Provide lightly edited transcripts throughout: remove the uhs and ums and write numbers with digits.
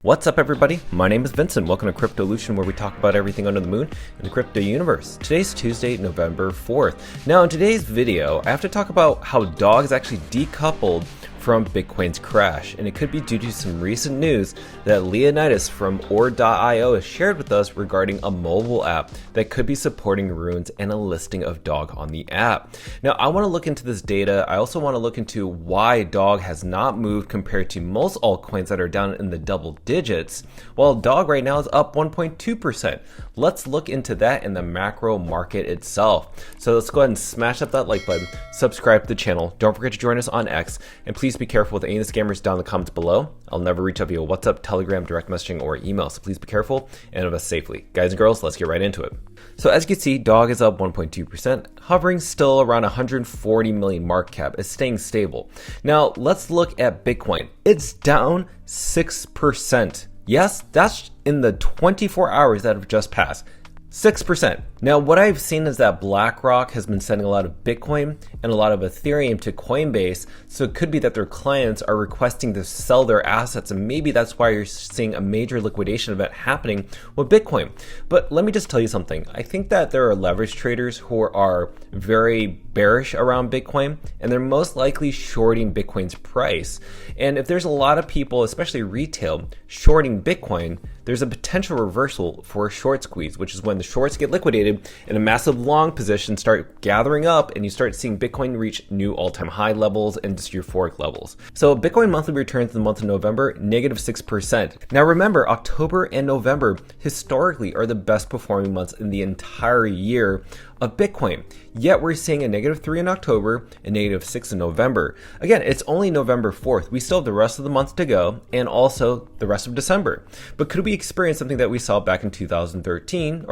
What's up everybody, my name is Vincent. Welcome to Cryptolution, where we talk about everything under the moon in the crypto universe. Today's Tuesday, November 4th. Now in today's video, I have to talk about how DOG is actually decoupled from Bitcoin's crash, and it could be due to some recent news that Leonitis from Ord.io has shared with us regarding a mobile app that could be supporting runes and a listing of DOG on the app. Now I want to look into this data. I also want to look into why DOG has not moved compared to most altcoins that are down in the double digits, while DOG right now is up 1.2%. Let's look into that in the macro market itself. So let's go ahead and smash up that like button, subscribe to the channel, don't forget to join us on X, and please be careful with any of the scammers down in the comments below. I'll never reach out via WhatsApp, Telegram, direct messaging, or email, so please be careful and invest safely. Guys and girls, let's get right into it. So as you can see, DOG is up 1.2%, hovering still around 140 million market cap. It's staying stable. Now let's look at Bitcoin. It's down 6%. Yes, that's in the 24 hours that have just passed. 6%. Now, what I've seen is that BlackRock has been sending a lot of Bitcoin and a lot of Ethereum to Coinbase, so it could be that their clients are requesting to sell their assets, and maybe that's why you're seeing a major liquidation event happening with Bitcoin. But let me just tell you something. I think that there are leverage traders who are very bearish around Bitcoin, and they're most likely shorting Bitcoin's price. And if there's a lot of people, especially retail, shorting Bitcoin, there's a potential reversal for a short squeeze, which is when the shorts get liquidated and a massive long position start gathering up, and you start seeing Bitcoin reach new all-time high levels and just euphoric levels. So Bitcoin monthly returns in the month of November, negative 6%. Now remember, October and November historically are the best performing months in the entire year of Bitcoin. Yet we're seeing a -3 in October and -6 in November. Again, it's only November 4th. We still have the rest of the month to go, and also the rest of December. But could we experience something that we saw back in 2018,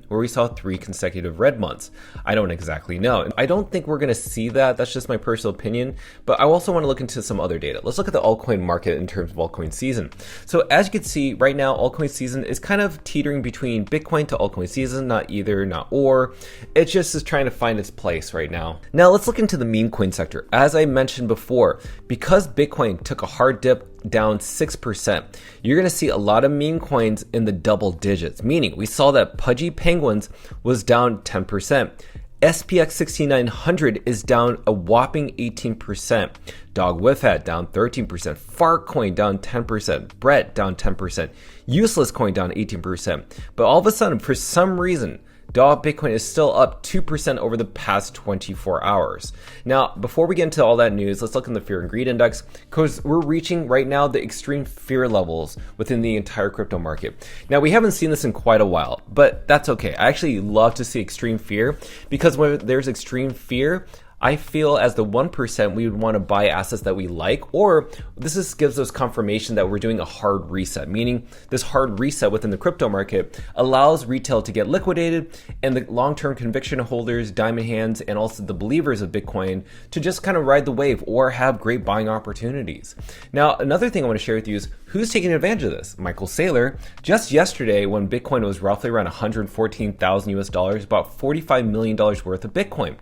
where we saw 3 consecutive red months? I don't exactly know. I don't think we're gonna see that. That's just my personal opinion. But I also wanna look into some other data. Let's look at the altcoin market in terms of altcoin season. So as you can see, right now, altcoin season is kind of teetering between Bitcoin to altcoin season, not either, not or. It just is trying to find its place right now. Now let's look into the meme coin sector. As I mentioned before, because Bitcoin took a hard dip down 6%, you're going to see a lot of meme coins in the double digits, meaning we saw that Pudgy Penguins was down 10%. SPX 6900 is down a whopping 18%. Dog Whiffat down 13%. Fartcoin down 10%. Brett down 10%. Useless Coin down 18%. But all of a sudden, for some reason, DOG Bitcoin is still up 2% over the past 24 hours. Now, before we get into all that news, let's look in the Fear and Greed Index, because we're reaching right now the extreme fear levels within the entire crypto market. Now, we haven't seen this in quite a while, but that's okay. I actually love to see extreme fear, because when there's extreme fear, I feel as the 1%, we would want to buy assets that we like, or this gives us confirmation that we're doing a hard reset, meaning this hard reset within the crypto market allows retail to get liquidated, and the long-term conviction holders, diamond hands, and also the believers of Bitcoin to just kind of ride the wave or have great buying opportunities. Now, another thing I want to share with you is who's taking advantage of this? Michael Saylor, just yesterday when Bitcoin was roughly around 114,000 US dollars, about $45 million worth of Bitcoin.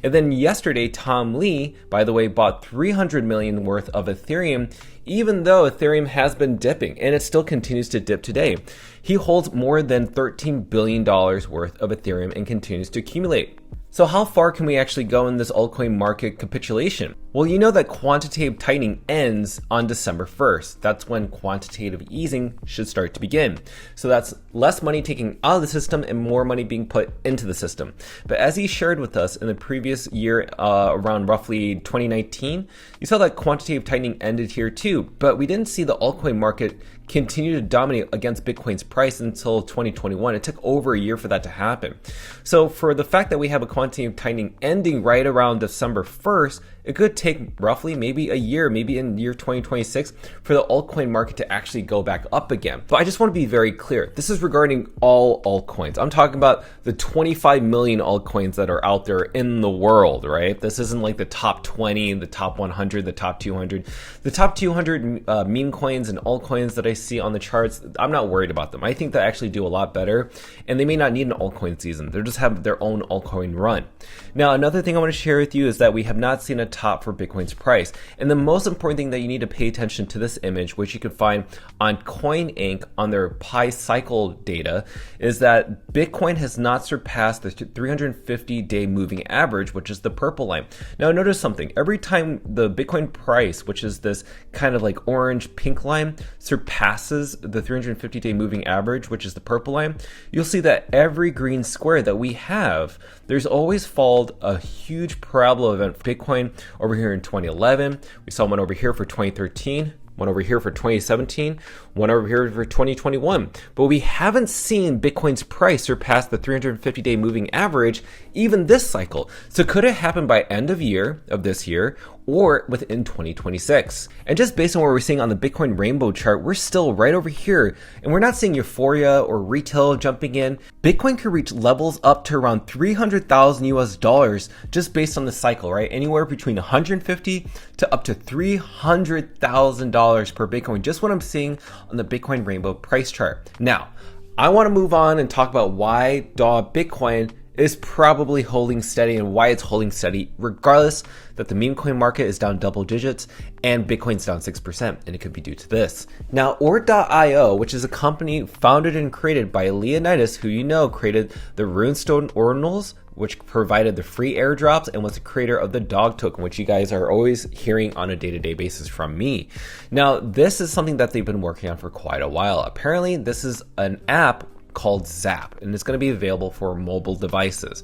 And then yesterday, Tom Lee, by the way, bought 300 million worth of Ethereum, even though Ethereum has been dipping, and it still continues to dip today. He holds more than $13 billion worth of Ethereum and continues to accumulate. So how far can we actually go in this altcoin market capitulation? Well, you know that quantitative tightening ends on December 1st. That's when quantitative easing should start to begin. So that's less money taken out of the system and more money being put into the system. But as he shared with us in the previous year, around roughly 2019, you saw that quantitative tightening ended here too, but we didn't see the altcoin market continue to dominate against Bitcoin's price until 2021. It took over a year for that to happen. So for the fact that we have a quantitative tightening ending right around December 1st, it could take roughly maybe a year, maybe in year 2026, for the altcoin market to actually go back up again. But I just want to be very clear. This is regarding all altcoins. I'm talking about the 25 million altcoins that are out there in the world, right? This isn't like the top 20, the top 100, the top 200. The top 200 meme coins and altcoins that I see on the charts, I'm not worried about them. I think they actually do a lot better, and they may not need an altcoin season. They just have their own altcoin run. Now, another thing I want to share with you is that we have not seen a top for Bitcoin's price. And the most important thing that you need to pay attention to this image, which you can find on Coin Inc. on their Pi cycle data, is that Bitcoin has not surpassed the 350-day moving average, which is the purple line. Now notice something. Every time the Bitcoin price, which is this kind of like orange pink line, surpasses the 350-day moving average, which is the purple line, you'll see that every green square that we have, there's always followed a huge parabol event for Bitcoin over here in 2011. We saw one over here for 2013. One over here for 2017, one over here for 2021. But we haven't seen Bitcoin's price surpass the 350-day moving average even this cycle. So could it happen by end of year of this year or within 2026? And just based on what we're seeing on the Bitcoin rainbow chart, we're still right over here and we're not seeing euphoria or retail jumping in. Bitcoin could reach levels up to around 300,000 US dollars just based on the cycle, right? Anywhere between 150 to up to $300,000 per Bitcoin, just what I'm seeing on the Bitcoin rainbow price chart. Now, I want to move on and talk about why Bitcoin is probably holding steady and why it's holding steady regardless that the meme coin market is down double digits and Bitcoin's down 6%, and it could be due to this. Now, Ord.io, which is a company founded and created by Leonitis, who you know created the Runestone Ordinals, which provided the free airdrops and was the creator of the dog token, which you guys are always hearing on a day-to-day basis from me. Now, this is something that they've been working on for quite a while. Apparently, this is an app called Zap, and it's going to be available for mobile devices.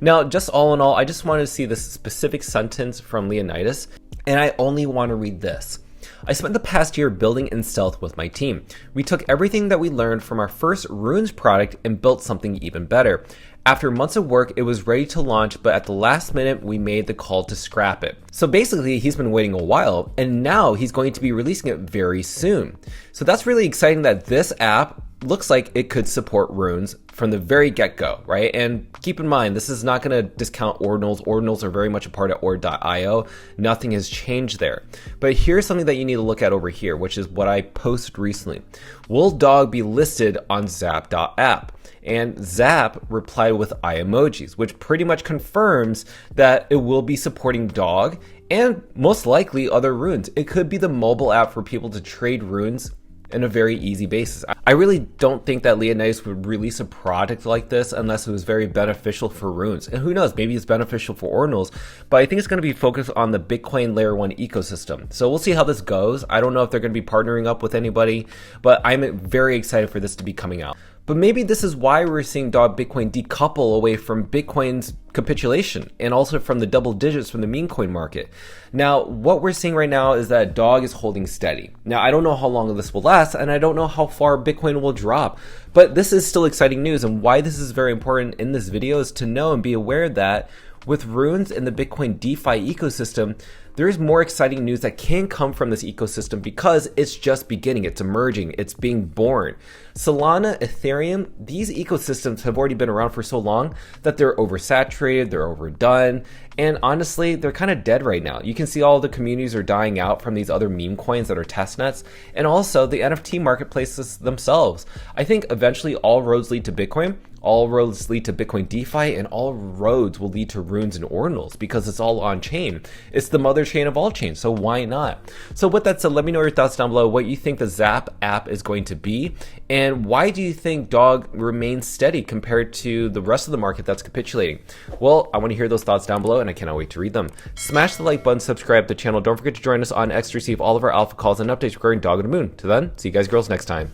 Now, just all in all, I just wanted to see this specific sentence from Leonitis, and I only want to read this. I spent the past year building in stealth with my team. We took everything that we learned from our first Runes product and built something even better. After months of work, it was ready to launch, but at the last minute, we made the call to scrap it. So basically, he's been waiting a while, and now he's going to be releasing it very soon. So that's really exciting that this app looks like it could support runes from the very get-go, right? And keep in mind, this is not going to discount Ordinals. Ordinals are very much a part of Ord.io. Nothing has changed there. But here's something that you need to look at over here, which is what I posted recently. Will dog be listed on Zap.app? And Zap replied with eye emojis, which pretty much confirms that it will be supporting dog and most likely other runes. It could be the mobile app for people to trade runes in a very easy basis. I really don't think that Leonitis would release a product like this unless it was very beneficial for runes. And who knows, maybe it's beneficial for Ordinals, but I think it's going to be focused on the Bitcoin layer 1 ecosystem. So we'll see how this goes. I don't know if they're going to be partnering up with anybody, but I'm very excited for this to be coming out. But maybe this is why we're seeing Bitcoin decouple away from Bitcoin's capitulation and also from the double digits from the meme coin market. Now, what we're seeing right now is that dog is holding steady. Now, I don't know how long this will last, and I don't know how far Bitcoin will drop, but this is still exciting news. And why this is very important in this video is to know and be aware that with runes in the Bitcoin DeFi ecosystem, there's more exciting news that can come from this ecosystem because it's just beginning, it's emerging, it's being born. Solana, Ethereum, these ecosystems have already been around for so long that they're oversaturated, they're overdone, and honestly, they're kind of dead right now. You can see all the communities are dying out from these other meme coins that are testnets, and also the NFT marketplaces themselves. I think eventually all roads lead to Bitcoin, all roads lead to Bitcoin DeFi, and all roads will lead to runes and ordinals because it's all on chain. It's the mother chain of all chains, so why not? So with that said, let me know your thoughts down below, what you think the Zap app is going to be, and why do you think dog remains steady compared to the rest of the market that's capitulating? Well, I want to hear those thoughts down below, and I cannot wait to read them. Smash the like button, subscribe to the channel. Don't forget to join us on X to receive all of our alpha calls and updates regarding Dog on the Moon. Till then, see you guys girls next time.